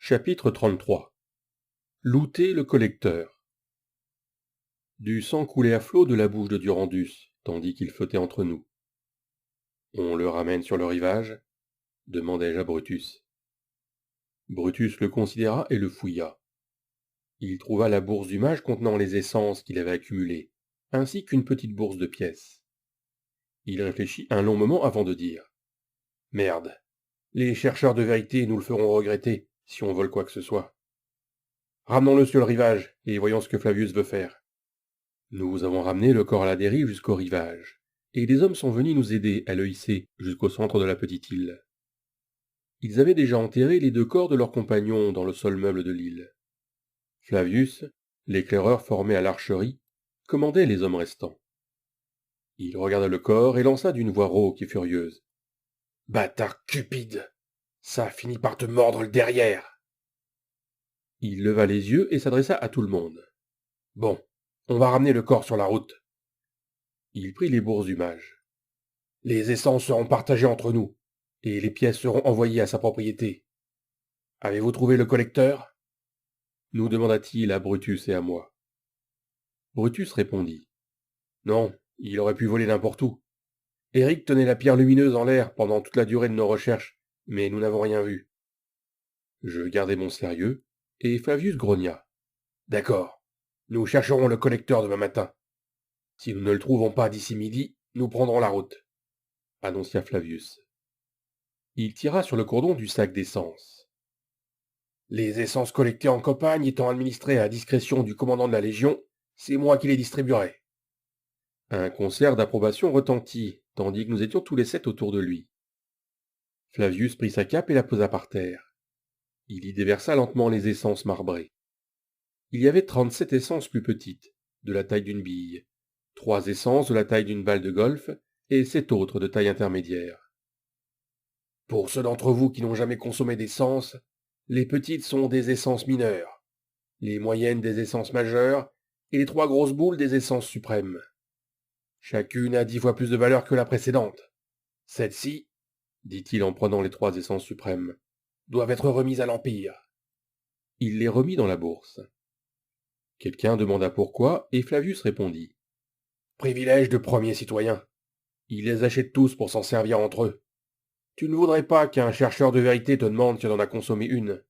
Chapitre 33. Looter le collecteur. Du sang coulait à flots de la bouche de Durandus, tandis qu'il flottait entre nous. On le ramène sur le rivage demandai-je à Brutus. Brutus le considéra et le fouilla. Il trouva la bourse du mage contenant les essences qu'il avait accumulées, ainsi qu'une petite bourse de pièces. Il réfléchit un long moment avant de dire. « Merde, les chercheurs de vérité nous le feront regretter, si on vole quoi que ce soit. Ramenons-le sur le rivage, et voyons ce que Flavius veut faire. » Nous avons ramené le corps à la dérive jusqu'au rivage, et des hommes sont venus nous aider à le hisser jusqu'au centre de la petite île. Ils avaient déjà enterré les 2 corps de leurs compagnons dans le sol meuble de l'île. Flavius, l'éclaireur formé à l'archerie, commandait les hommes restants. Il regarda le corps et lança d'une voix rauque et furieuse. « Bâtard cupide! Ça finit par te mordre le derrière !» Il leva les yeux et s'adressa à tout le monde. « Bon, on va ramener le corps sur la route. » Il prit les bourses du mage. « Les essences seront partagées entre nous, et les pièces seront envoyées à sa propriété. Avez-vous trouvé le collecteur ?» nous demanda-t-il à Brutus et à moi. Brutus répondit. « Non, il aurait pu voler n'importe où. Eric tenait la pierre lumineuse en l'air pendant toute la durée de nos recherches, mais nous n'avons rien vu. » Je gardai mon sérieux, et Flavius grogna. « D'accord, nous chercherons le collecteur demain matin. Si nous ne le trouvons pas d'ici midi, nous prendrons la route, » annoncia Flavius. Il tira sur le cordon du sac d'essence. « Les essences collectées en campagne étant administrées à la discrétion du commandant de la Légion, c'est moi qui les distribuerai. » Un concert d'approbation retentit, tandis que nous étions tous les 7 autour de lui. Flavius prit sa cape et la posa par terre. Il y déversa lentement les essences marbrées. Il y avait 37 essences plus petites, de la taille d'une bille, 3 essences de la taille d'une balle de golf, et 7 autres de taille intermédiaire. « Pour ceux d'entre vous qui n'ont jamais consommé d'essence, les petites sont des essences mineures, les moyennes des essences majeures, et les 3 grosses boules des essences suprêmes. Chacune a 10 fois plus de valeur que la précédente. Celles-ci, dit-il en prenant les 3 essences suprêmes, doivent être remises à l'Empire. » Il les remit dans la bourse. Quelqu'un demanda pourquoi, et Flavius répondit. « Privilège de premier citoyen. Ils les achètent tous pour s'en servir entre eux. Tu ne voudrais pas qu'un chercheur de vérité te demande si on en a consommé une.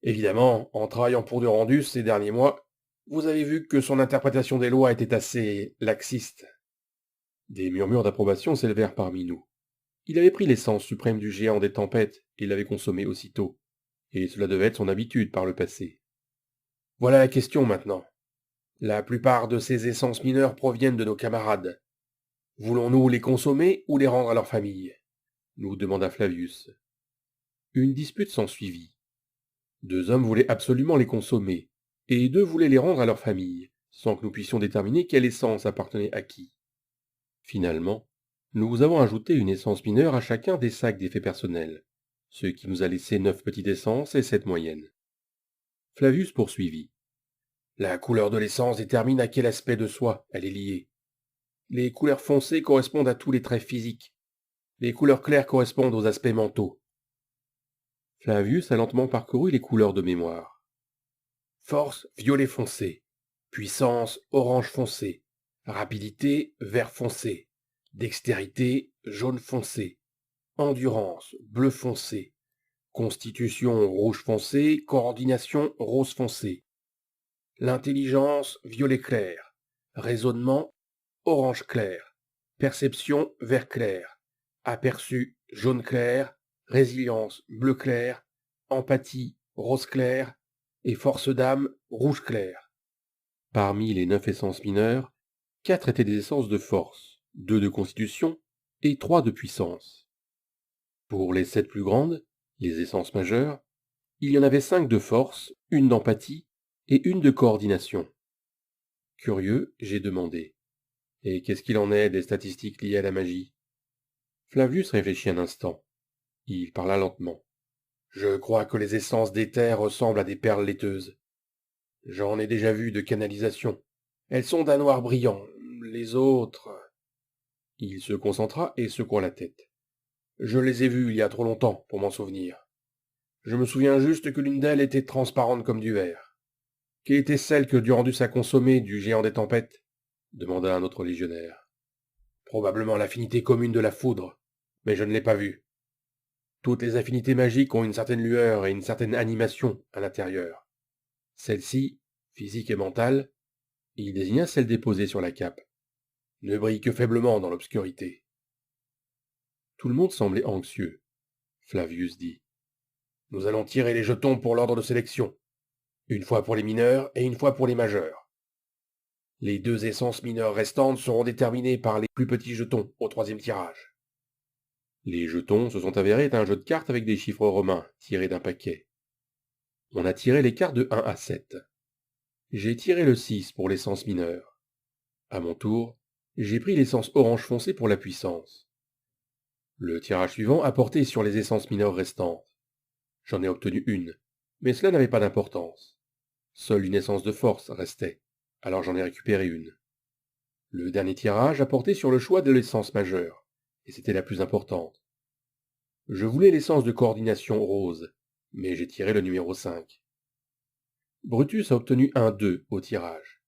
Évidemment, en travaillant pour Durandus ces derniers mois, vous avez vu que son interprétation des lois était assez laxiste. » Des murmures d'approbation s'élevèrent parmi nous. Il avait pris l'essence suprême du géant des tempêtes et l'avait consommée aussitôt, et cela devait être son habitude par le passé. Voilà la question maintenant. La plupart de ces essences mineures proviennent de nos camarades. Voulons-nous les consommer ou les rendre à leur famille ? Nous demanda Flavius. Une dispute s'ensuivit. 2 hommes voulaient absolument les consommer, et 2 voulaient les rendre à leur famille, sans que nous puissions déterminer quelle essence appartenait à qui. Finalement, nous avons ajouté une essence mineure à chacun des sacs d'effets personnels, ce qui nous a laissé 9 petites essences et 7 moyennes. Flavius poursuivit. La couleur de l'essence détermine à quel aspect de soi elle est liée. Les couleurs foncées correspondent à tous les traits physiques. Les couleurs claires correspondent aux aspects mentaux. Flavius a lentement parcouru les couleurs de mémoire. Force, violet foncé. Puissance, orange foncé. Rapidité, vert foncé. Dextérité, jaune foncé. Endurance, bleu foncé. Constitution, rouge foncé. Coordination, rose foncé. L'intelligence, violet clair. Raisonnement, orange clair. Perception, vert clair. Aperçu, jaune clair. Résilience, bleu clair. Empathie, rose clair. Et force d'âme, rouge clair. Parmi les 9 essences mineures, 4 étaient des essences de force, 2 de constitution et 3 de puissance. Pour les 7 plus grandes, les essences majeures, il y en avait 5 de force, 1 d'empathie et 1 de coordination. Curieux, j'ai demandé. Et qu'est-ce qu'il en est des statistiques liées à la magie ? Flavius réfléchit un instant. Il parla lentement. Je crois que les essences d'éther ressemblent à des perles laiteuses. J'en ai déjà vu de canalisation. Elles sont d'un noir brillant. Les autres... Il se concentra et secoua la tête. Je les ai vues il y a trop longtemps pour m'en souvenir. Je me souviens juste que l'une d'elles était transparente comme du verre. Quelle était celle que Durandus a consommée du géant des tempêtes? Demanda un autre légionnaire. Probablement l'affinité commune de la foudre, mais je ne l'ai pas vue. Toutes les affinités magiques ont une certaine lueur et une certaine animation à l'intérieur. Celle-ci, physique et mentale, il désigna celle déposée sur la cape, ne brille que faiblement dans l'obscurité. Tout le monde semblait anxieux. Flavius dit. Nous allons tirer les jetons pour l'ordre de sélection. Une fois pour les mineurs et une fois pour les majeurs. Les 2 essences mineures restantes seront déterminées par les plus petits jetons au 3e tirage. Les jetons se sont avérés être un jeu de cartes avec des chiffres romains tirés d'un paquet. On a tiré les cartes de 1 à 7. J'ai tiré le 6 pour l'essence mineure. À mon tour, j'ai pris l'essence orange foncé pour la puissance. Le tirage suivant a porté sur les essences mineures restantes. J'en ai obtenu une, mais cela n'avait pas d'importance. Seule une essence de force restait, alors j'en ai récupéré une. Le dernier tirage a porté sur le choix de l'essence majeure, et c'était la plus importante. Je voulais l'essence de coordination rose, mais j'ai tiré le numéro 5. Brutus a obtenu un 2 au tirage,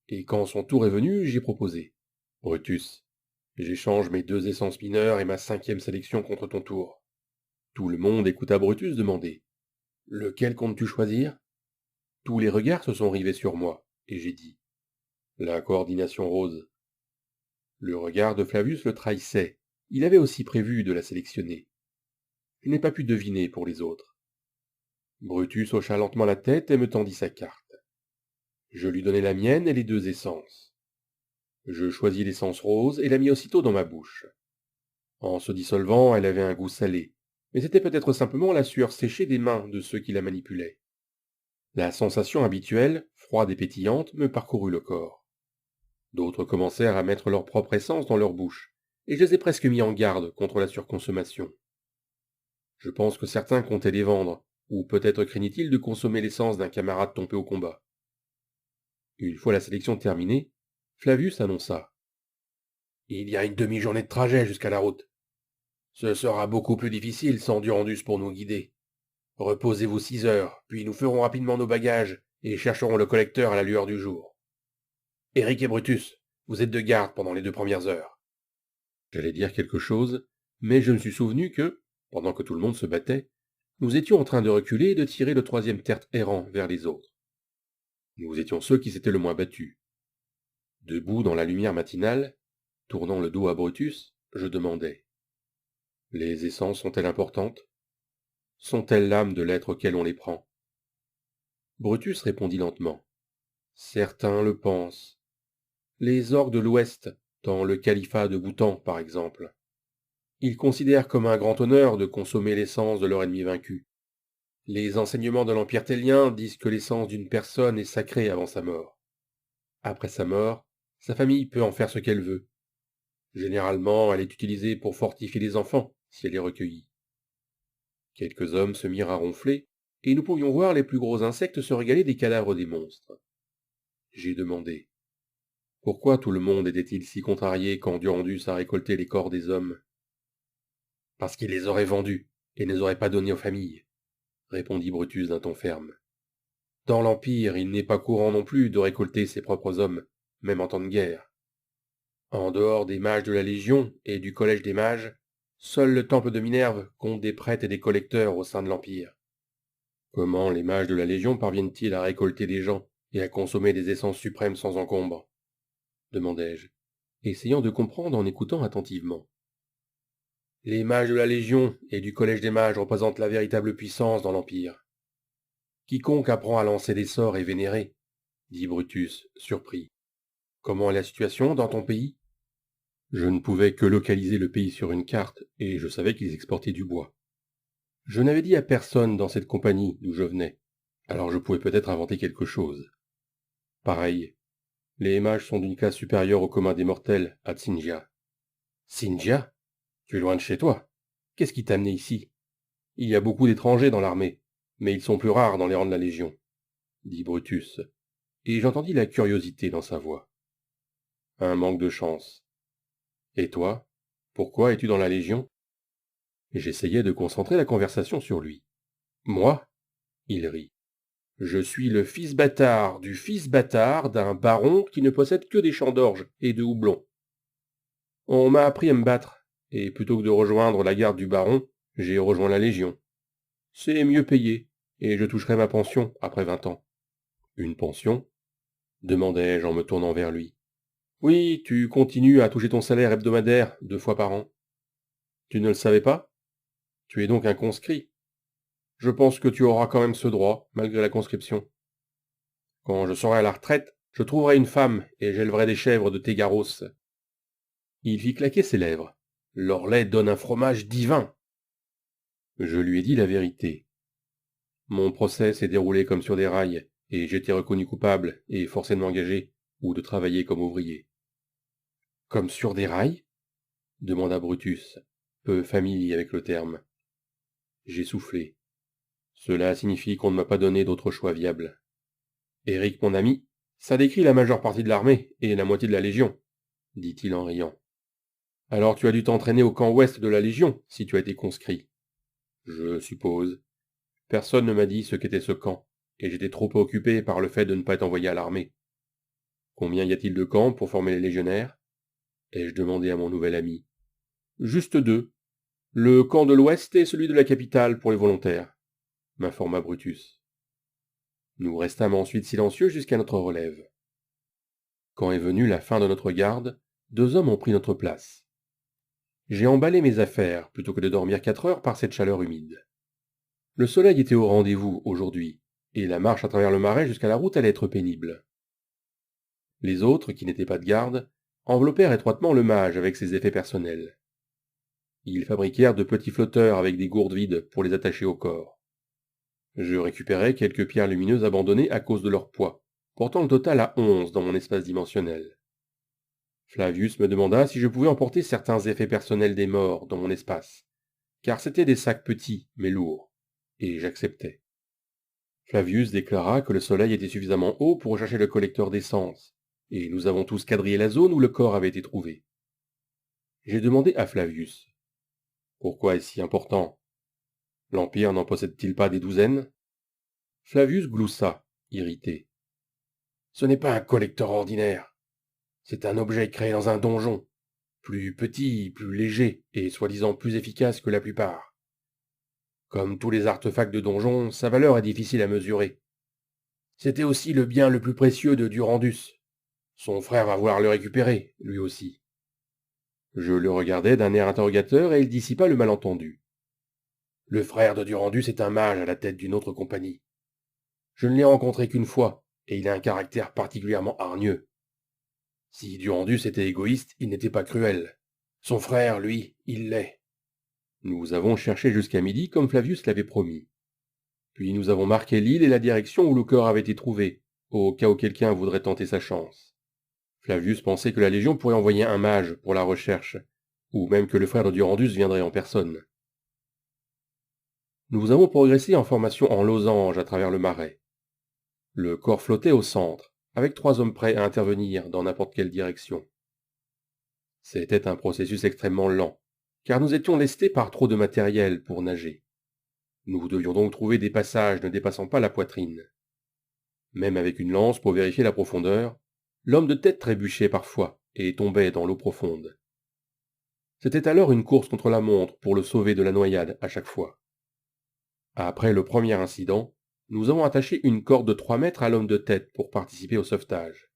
et quand son tour est venu, j'ai proposé. Brutus, j'échange mes 2 essences mineures et ma 5e sélection contre ton tour. Tout le monde écouta Brutus demander. Lequel comptes-tu choisir? Tous les regards se sont rivés sur moi, et j'ai dit. La coordination rose. Le regard de Flavius le trahissait. Il avait aussi prévu de la sélectionner. Je n'ai pas pu deviner pour les autres. Brutus hocha lentement la tête et me tendit sa carte. Je lui donnai la mienne et les 2 essences. Je choisis l'essence rose et la mis aussitôt dans ma bouche. En se dissolvant, elle avait un goût salé, mais c'était peut-être simplement la sueur séchée des mains de ceux qui la manipulaient. La sensation habituelle, froide et pétillante, me parcourut le corps. D'autres commencèrent à mettre leur propre essence dans leur bouche, et je les ai presque mis en garde contre la surconsommation. Je pense que certains comptaient les vendre, ou peut-être craignait-il de consommer l'essence d'un camarade tombé au combat. Une fois la sélection terminée, Flavius annonça. Il y a une demi-journée de trajet jusqu'à la route. Ce sera beaucoup plus difficile sans Durandus pour nous guider. Reposez-vous 6 heures, puis nous ferons rapidement nos bagages et chercherons le collecteur à la lueur du jour. Eric et Brutus, vous êtes de garde pendant les 2 premières heures. J'allais dire quelque chose, mais je me suis souvenu que, pendant que tout le monde se battait, nous étions en train de reculer et de tirer le 3e tertre errant vers les autres. Nous étions ceux qui s'étaient le moins battus. Debout dans la lumière matinale, tournant le dos à Brutus, je demandai. Les essences sont-elles importantes? Sont-elles l'âme de l'être auquel on les prend? Brutus répondit lentement. Certains le pensent. Les orques de l'Ouest, dans le califat de Bhoutan par exemple. Ils considèrent comme un grand honneur de consommer l'essence de leur ennemi vaincu. Les enseignements de l'Empire tellien disent que l'essence d'une personne est sacrée avant sa mort. Après sa mort, sa famille peut en faire ce qu'elle veut. Généralement, elle est utilisée pour fortifier les enfants, si elle est recueillie. Quelques hommes se mirent à ronfler, et nous pouvions voir les plus gros insectes se régaler des cadavres des monstres. J'ai demandé. Pourquoi tout le monde était-il si contrarié quand Durandus a récolté les corps des hommes? Parce qu'il les aurait vendus, et ne les aurait pas donnés aux familles, répondit Brutus d'un ton ferme. Dans l'Empire, il n'est pas courant non plus de récolter ses propres hommes, même en temps de guerre. En dehors des mages de la Légion et du Collège des mages, seul le temple de Minerve compte des prêtres et des collecteurs au sein de l'Empire. Comment les mages de la Légion parviennent-ils à récolter des gens et à consommer des essences suprêmes sans encombre? Demandai-je, essayant de comprendre en écoutant attentivement. Les mages de la Légion et du Collège des mages représentent la véritable puissance dans l'Empire. Quiconque apprend à lancer des sorts est vénéré, dit Brutus, surpris. Comment est la situation dans ton pays? Je ne pouvais que localiser le pays sur une carte, et je savais qu'ils exportaient du bois. Je n'avais dit à personne dans cette compagnie d'où je venais, alors je pouvais peut-être inventer quelque chose. Pareil, les mages sont d'une classe supérieure au commun des mortels à Tsinja. Sinja? Tu es loin de chez toi. Qu'est-ce qui t'a amené ici? Il y a beaucoup d'étrangers dans l'armée, mais ils sont plus rares dans les rangs de la Légion, dit Brutus, et j'entendis la curiosité dans sa voix. Un manque de chance. Et toi, pourquoi es-tu dans la Légion? J'essayais de concentrer la conversation sur lui. Moi? Il rit. Je suis le fils bâtard du fils bâtard d'un baron qui ne possède que des champs d'orge et de houblon. On m'a appris à me battre, et plutôt que de rejoindre la garde du baron, j'ai rejoint la Légion. C'est mieux payé, et je toucherai ma pension après 20 ans. Une pension? Demandai-je en me tournant vers lui. Oui, tu continues à toucher ton salaire hebdomadaire 2 fois par an. Tu ne le savais pas? Tu es donc un conscrit. Je pense que tu auras quand même ce droit, malgré la conscription. Quand je serai à la retraite, je trouverai une femme et j'élèverai des chèvres de Tégaros. Il fit claquer ses lèvres. Leur lait donne un fromage divin. Je lui ai dit la vérité. Mon procès s'est déroulé comme sur des rails, et j'étais reconnu coupable et forcé de m'engager, ou de travailler comme ouvrier. Comme sur des rails? Demanda Brutus, peu familier avec le terme. J'ai soufflé. Cela signifie qu'on ne m'a pas donné d'autre choix viable. Éric, mon ami, ça décrit la majeure partie de l'armée et la moitié de la Légion, dit-il en riant. Alors tu as dû t'entraîner au camp ouest de la Légion, si tu as été conscrit. Je suppose. Personne ne m'a dit ce qu'était ce camp, et j'étais trop occupé par le fait de ne pas être envoyé à l'armée. Combien y a-t-il de camps pour former les légionnaires? Ai-je demandé à mon nouvel ami. Juste 2. Le camp de l'ouest et celui de la capitale pour les volontaires, m'informa Brutus. Nous restâmes ensuite silencieux jusqu'à notre relève. Quand est venue la fin de notre garde, 2 hommes ont pris notre place. J'ai emballé mes affaires plutôt que de dormir 4 heures par cette chaleur humide. Le soleil était au rendez-vous aujourd'hui, et la marche à travers le marais jusqu'à la route allait être pénible. Les autres, qui n'étaient pas de garde, enveloppèrent étroitement le mage avec ses effets personnels. Ils fabriquèrent de petits flotteurs avec des gourdes vides pour les attacher au corps. Je récupérai quelques pierres lumineuses abandonnées à cause de leur poids, portant le total à 11 dans mon espace dimensionnel. Flavius me demanda si je pouvais emporter certains effets personnels des morts dans mon espace, car c'étaient des sacs petits mais lourds, et j'acceptai. Flavius déclara que le soleil était suffisamment haut pour chercher le collecteur d'essence, et nous avons tous quadrillé la zone où le corps avait été trouvé. J'ai demandé à Flavius. Pourquoi est-ce si important? L'Empire n'en possède-t-il pas des douzaines? Flavius gloussa, irrité. Ce n'est pas un collecteur ordinaire. C'est un objet créé dans un donjon, plus petit, plus léger, et soi-disant plus efficace que la plupart. Comme tous les artefacts de donjon, sa valeur est difficile à mesurer. C'était aussi le bien le plus précieux de Durandus. Son frère va vouloir le récupérer, lui aussi. Je le regardai d'un air interrogateur et il dissipa le malentendu. Le frère de Durandus est un mage à la tête d'une autre compagnie. Je ne l'ai rencontré qu'une fois, et il a un caractère particulièrement hargneux. Si Durandus était égoïste, il n'était pas cruel. Son frère, lui, il l'est. Nous avons cherché jusqu'à midi comme Flavius l'avait promis. Puis nous avons marqué l'île et la direction où le corps avait été trouvé, au cas où quelqu'un voudrait tenter sa chance. Flavius pensait que la Légion pourrait envoyer un mage pour la recherche, ou même que le frère de Durandus viendrait en personne. Nous avons progressé en formation en losange à travers le marais. Le corps flottait au centre, avec 3 hommes prêts à intervenir dans n'importe quelle direction. C'était un processus extrêmement lent, car nous étions lestés par trop de matériel pour nager. Nous devions donc trouver des passages ne dépassant pas la poitrine. Même avec une lance pour vérifier la profondeur, l'homme de tête trébuchait parfois et tombait dans l'eau profonde. C'était alors une course contre la montre pour le sauver de la noyade à chaque fois. Après le premier incident, nous avons attaché une corde de 3 mètres à l'homme de tête pour participer au sauvetage.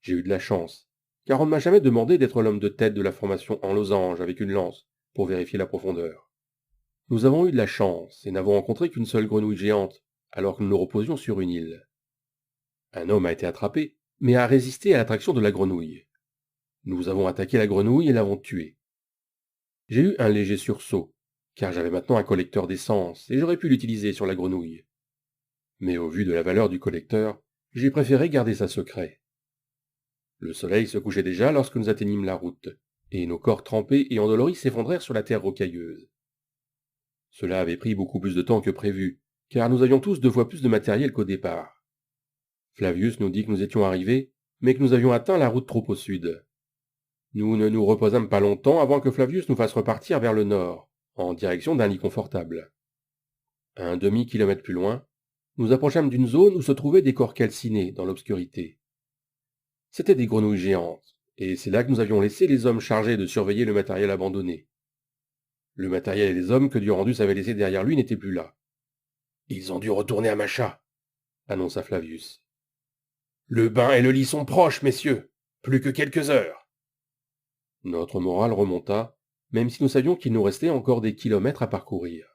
J'ai eu de la chance, car on ne m'a jamais demandé d'être l'homme de tête de la formation en losange avec une lance pour vérifier la profondeur. Nous avons eu de la chance et n'avons rencontré qu'une seule grenouille géante, alors que nous nous reposions sur une île. Un homme a été attrapé, mais a résisté à l'attraction de la grenouille. Nous avons attaqué la grenouille et l'avons tuée. J'ai eu un léger sursaut, car j'avais maintenant un collecteur d'essence et j'aurais pu l'utiliser sur la grenouille. Mais au vu de la valeur du collecteur, j'ai préféré garder ça secret. Le soleil se couchait déjà lorsque nous atteignîmes la route, et nos corps trempés et endoloris s'effondrèrent sur la terre rocailleuse. Cela avait pris beaucoup plus de temps que prévu, car nous avions tous 2 fois plus de matériel qu'au départ. Flavius nous dit que nous étions arrivés, mais que nous avions atteint la route trop au sud. Nous ne nous reposâmes pas longtemps avant que Flavius nous fasse repartir vers le nord, en direction d'un lit confortable. Un demi-kilomètre plus loin, nous approchâmes d'une zone où se trouvaient des corps calcinés dans l'obscurité. C'étaient des grenouilles géantes, et c'est là que nous avions laissé les hommes chargés de surveiller le matériel abandonné. Le matériel et les hommes que Durandus avait laissés derrière lui n'étaient plus là. « Ils ont dû retourner à Macha », annonça Flavius. « Le bain et le lit sont proches, messieurs. Plus que quelques heures. » Notre morale remonta, même si nous savions qu'il nous restait encore des kilomètres à parcourir.